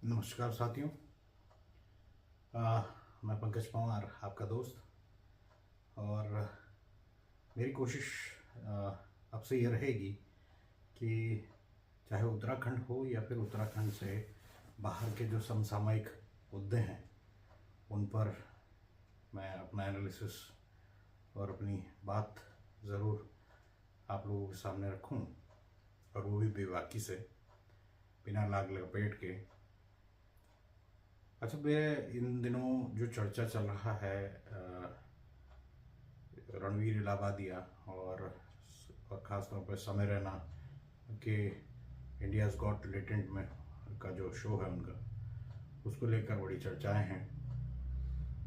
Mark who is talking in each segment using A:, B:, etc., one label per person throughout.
A: नमस्कार साथियों। मैं पंकज पवार आपका दोस्त। और मेरी कोशिश आपसे ये रहेगी कि चाहे उत्तराखंड हो या फिर उत्तराखंड से बाहर के जो समसामयिक मुद्दे हैं उन पर मैं अपना एनालिसिस और अपनी बात ज़रूर आप लोगों के सामने रखूं, और वो भी बेबाकी से, बिना लाग लपेट के। अच्छा, मैं इन दिनों जो चर्चा चल रहा है रणवीर इलाहाबादिया और ख़ास तौर पर समय रैना के इंडियाज़ गॉट टैलेंट में का जो शो है उनका, उसको लेकर बड़ी चर्चाएं हैं।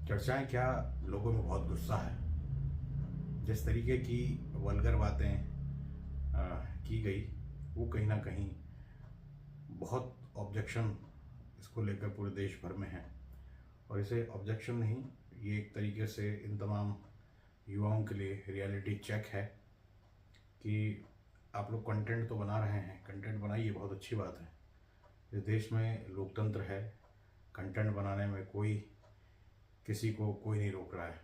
A: चर्चाएं क्या, लोगों में बहुत गुस्सा है। जिस तरीके की वल्गर बातें की गई, वो कहीं ना कहीं बहुत ऑब्जेक्शन इसको लेकर पूरे देश भर में है। और इसे ऑब्जेक्शन नहीं, ये एक तरीके से इन तमाम युवाओं के लिए रियलिटी चेक है कि आप लोग कंटेंट तो बना रहे हैं, कंटेंट बनाइए, बहुत अच्छी बात है। इस देश में लोकतंत्र है, कंटेंट बनाने में किसी को कोई नहीं रोक रहा है,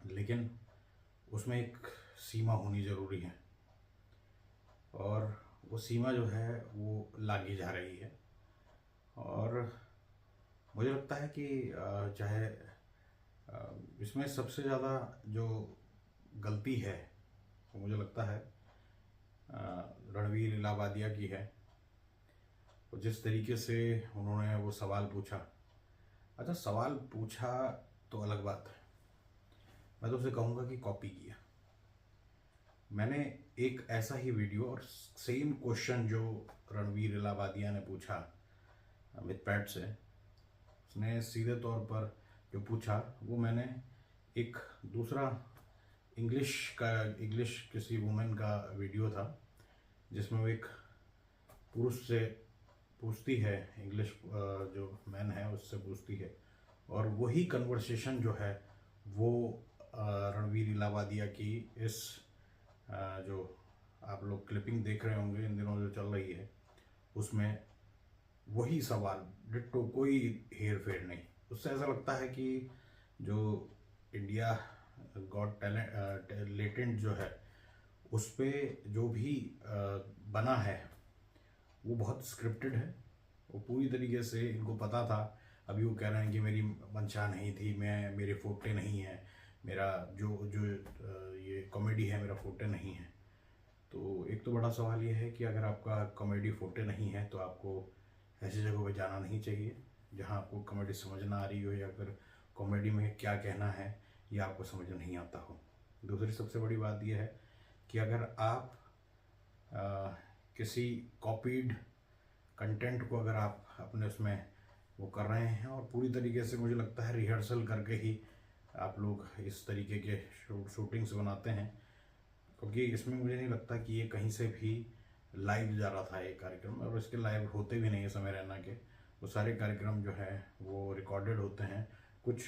A: लेकिन उसमें एक सीमा होनी ज़रूरी है। और वो सीमा जो है वो लागी जा रही है। और मुझे लगता है कि चाहे इसमें सबसे ज़्यादा जो गलती है वो मुझे लगता है रणवीर इलाहाबादिया की है। और जिस तरीके से उन्होंने वो सवाल पूछा, अच्छा सवाल पूछा तो अलग बात है, मैं तो उसे कहूँगा कि कॉपी किया। मैंने एक ऐसा ही वीडियो और सेम क्वेश्चन जो रणवीर इलाहाबादिया ने पूछा अमित पैट से, उसने सीधे तौर पर जो पूछा वो मैंने एक दूसरा इंग्लिश किसी वुमेन का वीडियो था, जिसमें वो एक पुरुष से पूछती है, इंग्लिश जो मैन है उससे पूछती है, और वही कन्वर्सेशन जो है वो रणवीर इलाहाबादिया की इस जो आप लोग क्लिपिंग देख रहे होंगे इन दिनों जो चल रही है, उसमें वही सवाल डिट्टो, कोई हेर फेर नहीं। उससे ऐसा लगता है कि जो इंडिया गॉट टैलेंट जो है उस पर जो भी बना है वो बहुत स्क्रिप्टेड है। वो पूरी तरीके से इनको पता था। अभी वो कह रहे हैं कि मेरी मंशा नहीं थी, मेरे फोटे नहीं है, मेरा जो जो ये कॉमेडी है मेरा फोटे नहीं है। तो एक तो बड़ा सवाल ये है कि अगर आपका कॉमेडी फोटे नहीं है तो आपको ऐसी जगहों पे जाना नहीं चाहिए जहाँ आपको कॉमेडी समझ ना आ रही हो, या फिर कॉमेडी में क्या कहना है ये आपको समझ नहीं आता हो। दूसरी सबसे बड़ी बात यह है कि अगर आप किसी कॉपीड कंटेंट को अगर आप अपने उसमें वो कर रहे हैं, और पूरी तरीके से मुझे लगता है रिहर्सल करके ही आप लोग इस तरीके के शूटिंग्स बनाते हैं, क्योंकि इसमें मुझे नहीं लगता कि ये कहीं से भी लाइव जा रहा था ये कार्यक्रम, और इसके लाइव होते भी नहीं है समय रहना के। वो सारे कार्यक्रम जो है वो रिकॉर्डेड होते हैं। कुछ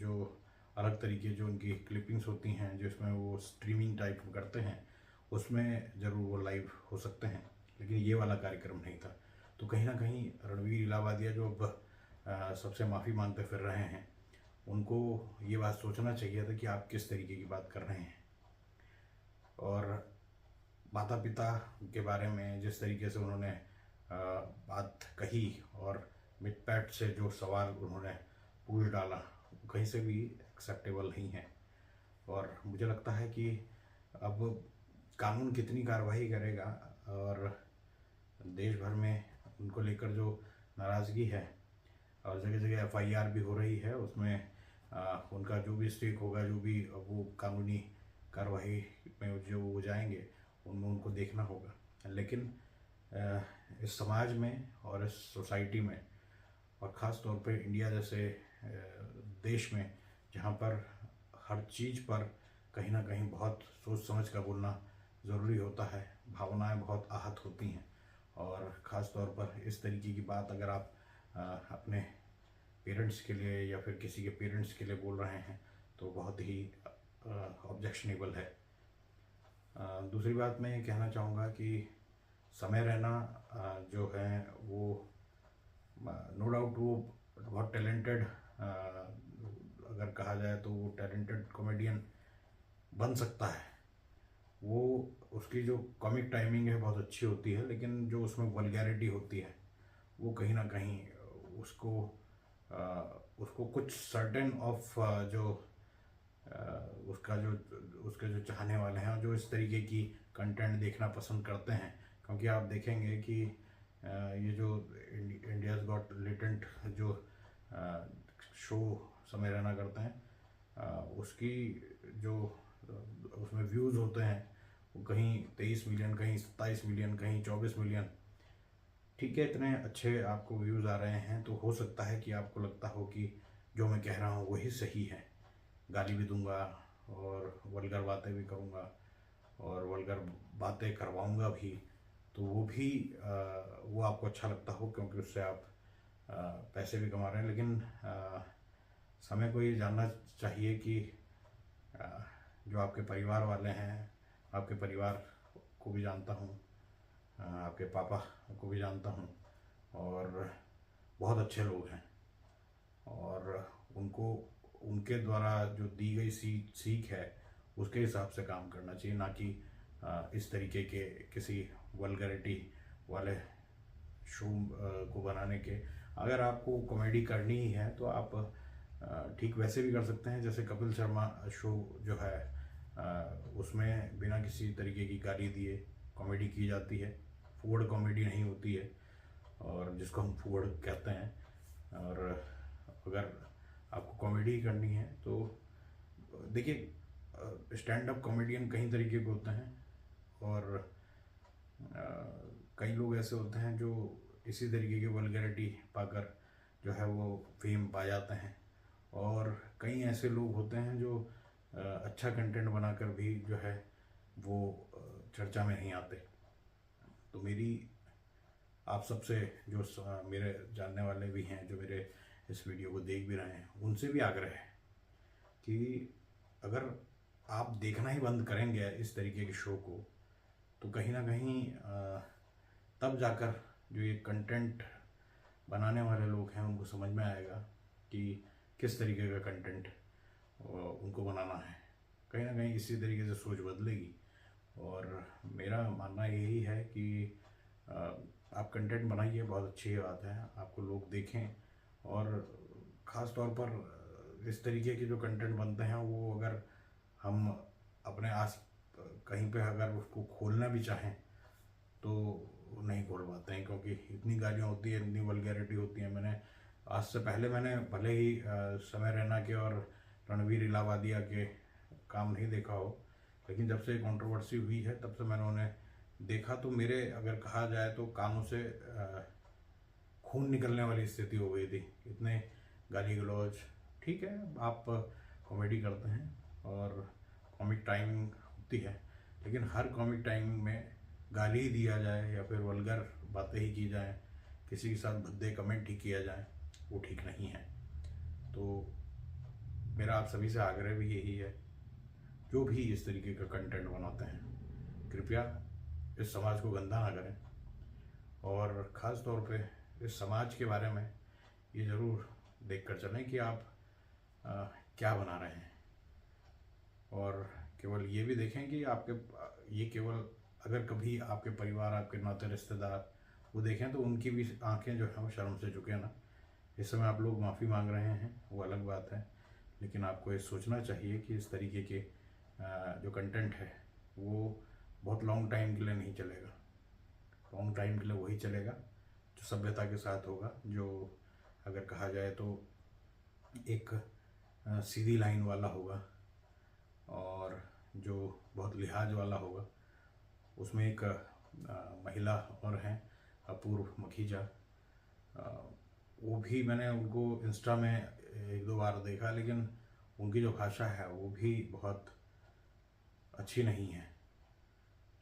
A: जो अलग तरीके जो उनकी क्लिपिंग्स होती हैं जो इसमें वो स्ट्रीमिंग टाइप करते हैं, उसमें ज़रूर वो लाइव हो सकते हैं, लेकिन ये वाला कार्यक्रम नहीं था। तो कहीं ना कहीं रणवीर इलाहाबादिया जो अब सबसे माफ़ी मांगते फिर रहे हैं, उनको ये बात सोचना चाहिए था कि आप किस तरीके की बात कर रहे हैं। और माता पिता के बारे में जिस तरीके से उन्होंने बात कही, और मिटपैट से जो सवाल उन्होंने पूछ डाला, वो कहीं से भी एक्सेप्टेबल नहीं है। और मुझे लगता है कि अब कानून कितनी कार्रवाई करेगा, और देश भर में उनको लेकर जो नाराज़गी है, और जगह जगह एफआईआर भी हो रही है, उसमें उनका जो भी स्टेक होगा, जो भी वो कानूनी कार्रवाई में जो वो जाएंगे, उनमें उनको देखना होगा। लेकिन इस समाज में और इस सोसाइटी में, और ख़ास तौर पे इंडिया जैसे देश में, जहाँ पर हर चीज़ पर कहीं ना कहीं बहुत सोच समझ कर बोलना ज़रूरी होता है, भावनाएं बहुत आहत होती हैं, और ख़ास तौर पर इस तरीके की बात अगर आप अपने पेरेंट्स के लिए या फिर किसी के पेरेंट्स के लिए बोल रहे हैं तो बहुत ही ऑब्जेक्शनेबल है। दूसरी बात मैं ये कहना चाहूँगा कि समय रहना जो है वो नो डाउट वो बहुत टैलेंटेड, अगर कहा जाए तो वो टैलेंटेड कॉमेडियन बन सकता है। वो उसकी जो कॉमिक टाइमिंग है बहुत अच्छी होती है, लेकिन जो उसमें वल्गैरिटी होती है वो कहीं ना कहीं उसको उसको कुछ सर्टेन ऑफ जो उसके जो चाहने वाले हैं, जो इस तरीके की कंटेंट देखना पसंद करते हैं, क्योंकि आप देखेंगे कि ये जो इंडियाज़ गॉट लेटेंट जो शो समय रैना करते हैं, उसकी जो उसमें व्यूज़ होते हैं वो कहीं 23 मिलियन, कहीं 27 मिलियन, कहीं 24 मिलियन। ठीक है, इतने अच्छे आपको व्यूज़ आ रहे हैं तो हो सकता है कि आपको लगता हो कि जो मैं कह रहा हूँ वही सही है। गाली भी दूंगा और वल्गर बातें भी करूँगा और वल्गर बातें करवाऊँगा भी, तो वो भी वो आपको अच्छा लगता हो, क्योंकि उससे आप पैसे भी कमा रहे हैं। लेकिन समय को ये जानना चाहिए कि जो आपके परिवार वाले हैं, आपके परिवार को भी जानता हूँ, आपके पापा को भी जानता हूँ, और बहुत अच्छे लोग हैं, और उनको उनके द्वारा जो दी गई सीख है उसके हिसाब से काम करना चाहिए, ना कि इस तरीके के किसी वल्गैरिटी वाले शो को बनाने के। अगर आपको कॉमेडी करनी ही है तो आप ठीक वैसे भी कर सकते हैं, जैसे कपिल शर्मा शो जो है उसमें बिना किसी तरीके की गाली दिए कॉमेडी की जाती है। फूड कॉमेडी नहीं होती है, और जिसको हम फूड कहते हैं। और अगर आपको कॉमेडी करनी है तो देखिए, स्टैंड अप कॉमेडियन कई तरीके के होते हैं, और कई लोग ऐसे होते हैं जो इसी तरीके की वल्गैरिटी पाकर जो है वो फेम पा जाते हैं, और कई ऐसे लोग होते हैं जो अच्छा कंटेंट बनाकर भी जो है वो चर्चा में नहीं आते। तो मेरी आप सबसे जो मेरे जानने वाले भी हैं, जो मेरे इस वीडियो को देख भी रहे हैं, उनसे भी आग्रह है कि अगर आप देखना ही बंद करेंगे इस तरीके के शो को, तो कहीं ना कहीं तब जाकर जो ये कंटेंट बनाने वाले लोग हैं उनको समझ में आएगा कि किस तरीके का कंटेंट उनको बनाना है। कहीं ना कहीं इसी तरीके से सोच बदलेगी, और मेरा मानना यही है कि आप कंटेंट बनाइए, बहुत अच्छी बात है, आपको लोग देखें। और ख़ास तौर पर इस तरीके के जो कंटेंट बनते हैं वो अगर हम अपने आस कहीं पे अगर उसको खोलना भी चाहें तो नहीं खोल पाते हैं, क्योंकि इतनी गालियाँ होती है, इतनी वल्गैरिटी होती है। मैंने आज से पहले मैंने भले ही समय रैना के और रणवीर इलाहाबादिया के काम नहीं देखा हो, लेकिन जब से कंट्रोवर्सी हुई है तब से मैंने उन्हें देखा, तो मेरे अगर कहा जाए तो कानों से खून निकलने वाली स्थिति हो गई थी। इतने गाली गलौज। ठीक है, आप कॉमेडी करते हैं और कॉमिक टाइमिंग होती है, लेकिन हर कॉमिक टाइमिंग में गाली ही दिया जाए या फिर वल्गर बातें ही की जाए, किसी के साथ भद्दे कमेंट ही किया जाए, वो ठीक नहीं है। तो मेरा आप सभी से आग्रह भी यही है, जो भी इस तरीके का कंटेंट बनाते हैं कृपया इस समाज को गंदा ना करें, और ख़ास तौर पे इस समाज के बारे में ये ज़रूर देख कर चलें कि आप क्या बना रहे हैं, और केवल ये भी देखें कि आपके ये केवल अगर कभी आपके परिवार, आपके नाते रिश्तेदार वो देखें तो उनकी भी आंखें जो है वो शर्म से झुके ना। इस समय आप लोग माफ़ी मांग रहे हैं वो अलग बात है, लेकिन आपको ये सोचना चाहिए कि इस तरीके के जो कंटेंट है वो बहुत लॉन्ग टाइम के लिए नहीं चलेगा। लॉन्ग टाइम के लिए वही चलेगा जो सभ्यता के साथ होगा, जो अगर कहा जाए तो एक सीधी लाइन वाला होगा, और जो बहुत लिहाज वाला होगा। उसमें एक महिला और हैं अपूर्व मखीजा, वो भी मैंने उनको इंस्टा में एक दो बार देखा, लेकिन उनकी जो भाषा है वो भी बहुत अच्छी नहीं है।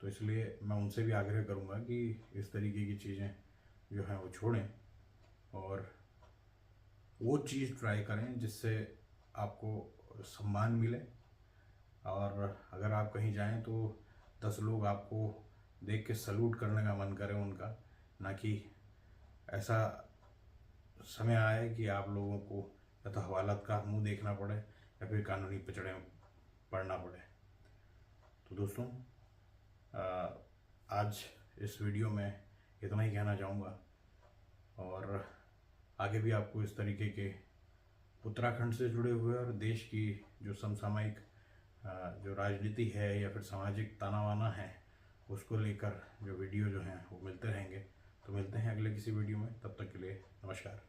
A: तो इसलिए मैं उनसे भी आग्रह करूँगा कि इस तरीके की चीज़ें जो हैं वो छोड़ें और वो चीज़ ट्राई करें जिससे आपको सम्मान मिले। और अगर आप कहीं जाएं तो 10 लोग आपको देख के सल्यूट करने का मन करे उनका, ना कि ऐसा समय आया है कि आप लोगों को या तो हवालात का मुंह देखना पड़े या फिर कानूनी पचड़े पड़ना पड़े। तो दोस्तों, आज इस वीडियो में इतना ही कहना चाहूँगा, और आगे भी आपको इस तरीके के उत्तराखंड से जुड़े हुए और देश की जो समसामयिक जो राजनीति है या फिर सामाजिक ताना बाना है उसको लेकर जो वीडियो जो हैं वो मिलते रहेंगे। तो मिलते हैं अगले किसी वीडियो में, तब तक के लिए नमस्कार।